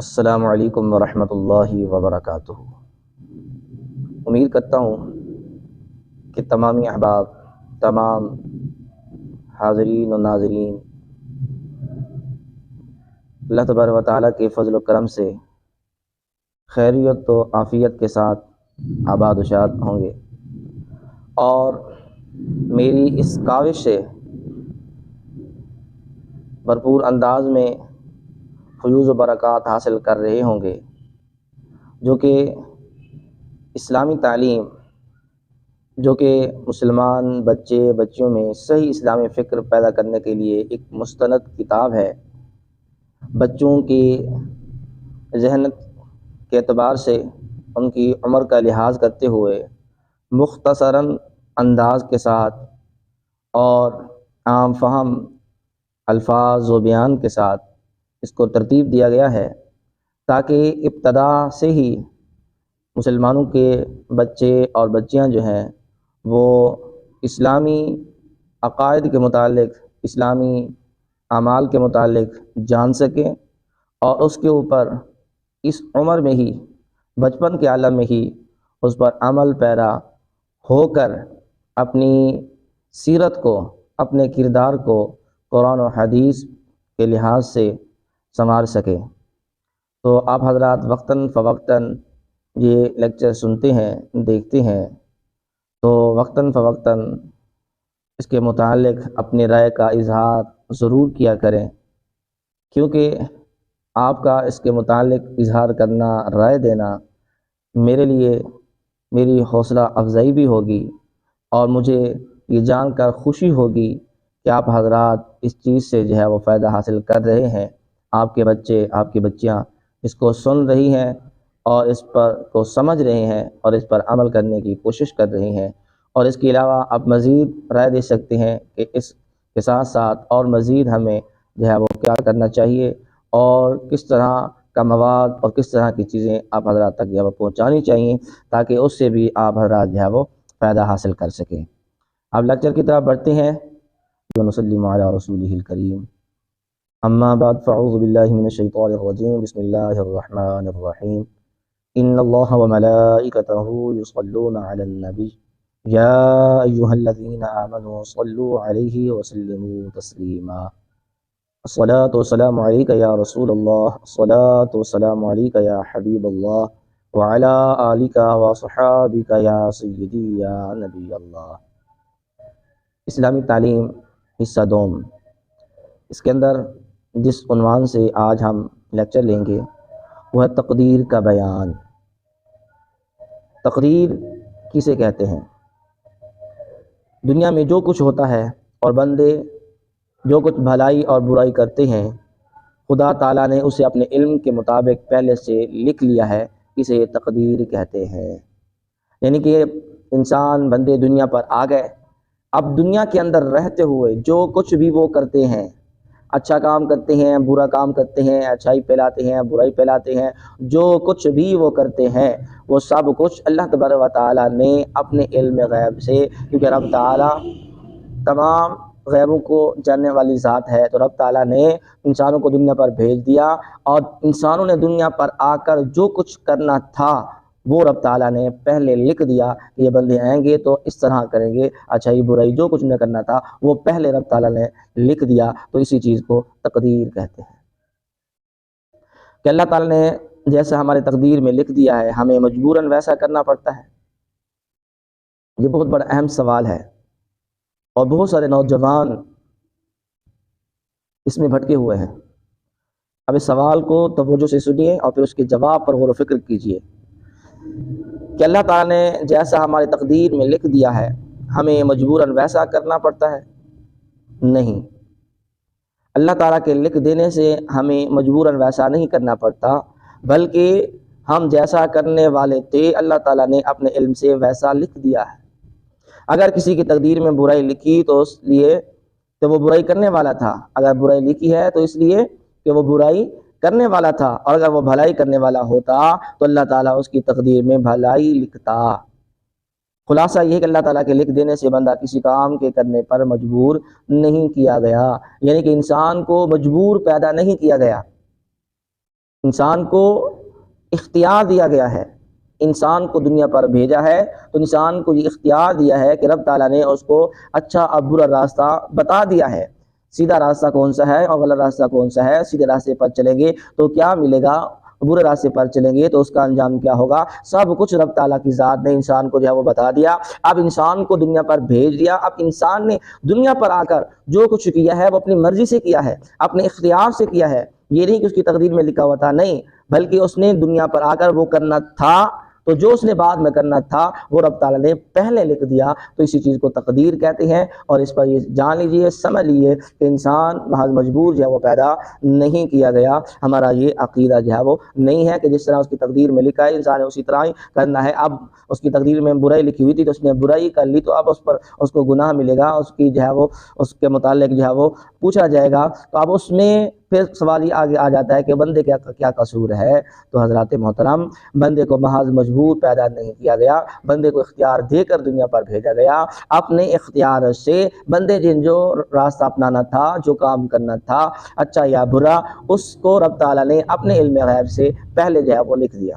السلام علیکم ورحمۃ اللہ وبرکاتہ۔ امید کرتا ہوں کہ تمامی احباب، تمام حاضرین و ناظرین اللہ تبارک و تعالیٰ کے فضل و کرم سے خیریت و عافیت کے ساتھ آباد و شاد ہوں گے، اور میری اس کاوش سے بھرپور انداز میں فیوز و برکات حاصل کر رہے ہوں گے، جو کہ اسلامی تعلیم، جو کہ مسلمان بچے بچیوں میں صحیح اسلامی فکر پیدا کرنے کے لیے ایک مستند کتاب ہے۔ بچوں کی ذہنیت کے اعتبار سے ان کی عمر کا لحاظ کرتے ہوئے مختصراً انداز کے ساتھ اور عام فہم الفاظ و بیان کے ساتھ اس کو ترتیب دیا گیا ہے، تاکہ ابتدا سے ہی مسلمانوں کے بچے اور بچیاں جو ہیں وہ اسلامی عقائد کے متعلق، اسلامی اعمال کے متعلق جان سکیں، اور اس کے اوپر اس عمر میں ہی، بچپن کے عالم میں ہی اس پر عمل پیرا ہو کر اپنی سیرت کو، اپنے کردار کو قرآن و حدیث کے لحاظ سے سنوار سکے۔ تو آپ حضرات وقتاً فوقتاً یہ لیکچر سنتے ہیں، دیکھتے ہیں، تو وقتاً فوقتاً اس کے متعلق اپنی رائے کا اظہار ضرور کیا کریں، کیونکہ آپ کا اس کے متعلق اظہار کرنا، رائے دینا میرے لیے میری حوصلہ افزائی بھی ہوگی، اور مجھے یہ جان کر خوشی ہوگی کہ آپ حضرات اس چیز سے جو ہے وہ فائدہ حاصل کر رہے ہیں، آپ کے بچے، آپ کی بچیاں اس کو سن رہی ہیں اور اس پر کو سمجھ رہے ہیں اور اس پر عمل کرنے کی کوشش کر رہے ہیں۔ اور اس کے علاوہ آپ مزید رائے دے سکتے ہیں کہ اس کے ساتھ ساتھ اور مزید ہمیں جو ہے وہ کیا کرنا چاہیے، اور کس طرح کا مواد اور کس طرح کی چیزیں آپ حضرات تک جو ہے وہ پہنچانی چاہیے، تاکہ اس سے بھی آپ حضرات جو ہے وہ فائدہ حاصل کر سکیں۔ اب لیکچر کی طرف بڑھتے ہیں۔ ونسلم علی رسولہ الکریم، اما بعد فاعوذ باللہ من الشیطان الرجیم، بسم اللہ الرحمن الرحیم۔ ان اللہ وملائکتہ یصلون علی النبی یا ایہا الذین آمنوا صلوا علیہ وسلموا تسلیما۔ الصلاۃ والسلام علیک یا رسول اللہ، الصلاۃ والسلام علیک یا حبیب اللہ، وعلی آلک وصحابک یا سیدی یا نبی اللہ۔ اسلامی تعلیم حصہ دوم، اس کے اندر جس عنوان سے آج ہم لیکچر لیں گے وہ ہے تقدیر کا بیان۔ تقدیر کسے کہتے ہیں؟ دنیا میں جو کچھ ہوتا ہے اور بندے جو کچھ بھلائی اور برائی کرتے ہیں، خدا تعالیٰ نے اسے اپنے علم کے مطابق پہلے سے لکھ لیا ہے، اسے تقدیر کہتے ہیں۔ یعنی کہ انسان، بندے دنیا پر آ گئے، اب دنیا کے اندر رہتے ہوئے جو کچھ بھی وہ کرتے ہیں، اچھا کام کرتے ہیں، برا کام کرتے ہیں، اچھائی پھیلاتے ہیں، برائی پھیلاتے ہیں، جو کچھ بھی وہ کرتے ہیں وہ سب کچھ اللہ تبارک و تعالیٰ نے اپنے علم غیب سے، کیونکہ رب تعالیٰ تمام غیبوں کو جاننے والی ذات ہے، تو رب تعالیٰ نے انسانوں کو دنیا پر بھیج دیا، اور انسانوں نے دنیا پر آ کر جو کچھ کرنا تھا وہ رب تعالیٰ نے پہلے لکھ دیا کہ یہ بندے آئیں گے تو اس طرح کریں گے، اچھائی برائی جو کچھ نہ کرنا تھا وہ پہلے رب تعالیٰ نے لکھ دیا، تو اسی چیز کو تقدیر کہتے ہیں۔ کہ اللہ تعالیٰ نے جیسا ہمارے تقدیر میں لکھ دیا ہے، ہمیں مجبوراً ویسا کرنا پڑتا ہے؟ یہ بہت بڑا اہم سوال ہے، اور بہت سارے نوجوان اس میں بھٹکے ہوئے ہیں۔ اب اس سوال کو توجہ سے سنیے اور پھر اس کے جواب پر غور و فکر کیجیے کہ اللہ تعالیٰ نے جیسا ہماری تقدیر میں لکھ دیا ہے ہمیں مجبوراً ویسا کرنا پڑتا ہے؟ نہیں، اللہ تعالیٰ کے لکھ دینے سے ہمیں مجبوراً ویسا نہیں کرنا پڑتا، بلکہ ہم جیسا کرنے والے تھے اللہ تعالیٰ نے اپنے علم سے ویسا لکھ دیا ہے۔ اگر کسی کی تقدیر میں برائی لکھی تو اس لیے کہ وہ برائی کرنے والا تھا، اگر برائی لکھی ہے تو اس لیے کہ وہ برائی کرنے والا تھا، اور اگر وہ بھلائی کرنے والا ہوتا تو اللہ تعالیٰ اس کی تقدیر میں بھلائی لکھتا۔ خلاصہ یہ ہے کہ اللہ تعالیٰ کے لکھ دینے سے بندہ کسی کام کے کرنے پر مجبور نہیں کیا گیا، یعنی کہ انسان کو مجبور پیدا نہیں کیا گیا۔ انسان کو اختیار دیا گیا ہے، انسان کو دنیا پر بھیجا ہے تو انسان کو یہ اختیار دیا ہے کہ رب تعالیٰ نے اس کو اچھا اور برا راستہ بتا دیا ہے، سیدھا راستہ کون سا ہے اور غلط راستہ کون سا ہے۔ سیدھے راستے پر چلیں گے تو کیا ملے گا، برے راستے پر چلیں گے تو اس کا انجام کیا ہوگا، سب کچھ رب تعالیٰ کی ذات نے انسان کو جو ہے وہ بتا دیا۔ اب انسان کو دنیا پر بھیج دیا، اب انسان نے دنیا پر آ کر جو کچھ کیا ہے وہ اپنی مرضی سے کیا ہے، اپنے اختیار سے کیا ہے، یہ نہیں کہ اس کی تقدیر میں لکھا ہوا تھا، نہیں، بلکہ اس نے دنیا پر آ کر وہ کرنا تھا، تو جو اس نے بعد میں کرنا تھا وہ رب تعالیٰ نے پہلے لکھ دیا، تو اسی چیز کو تقدیر کہتے ہیں۔ اور اس پر یہ جان لیجئے، سمجھ لیجئے کہ انسان محض مجبور جو ہے وہ پیدا نہیں کیا گیا۔ ہمارا یہ عقیدہ جو ہے وہ نہیں ہے کہ جس طرح اس کی تقدیر میں لکھا ہے انسان نے اسی طرح ہی کرنا ہے۔ اب اس کی تقدیر میں برائی لکھی ہوئی تھی تو اس نے برائی کر لی، تو اب اس پر اس کو گناہ ملے گا، اس کی جو ہے وہ اس کے متعلق جو ہے وہ پوچھا جائے گا، تو اب اس میں پھر سوال یہ آگے آ جاتا ہے کہ بندے کیا قصور ہے۔ تو حضرات محترم، بندے کو محض مجبور پیدا نہیں کیا گیا، بندے کو اختیار دے کر دنیا پر بھیجا گیا۔ اپنے اختیار سے بندے جو راستہ اپنانا تھا، جو کام کرنا تھا، اچھا یا برا، اس کو رب تعالیٰ نے اپنے علم غیب سے پہلے جو ہے وہ لکھ دیا۔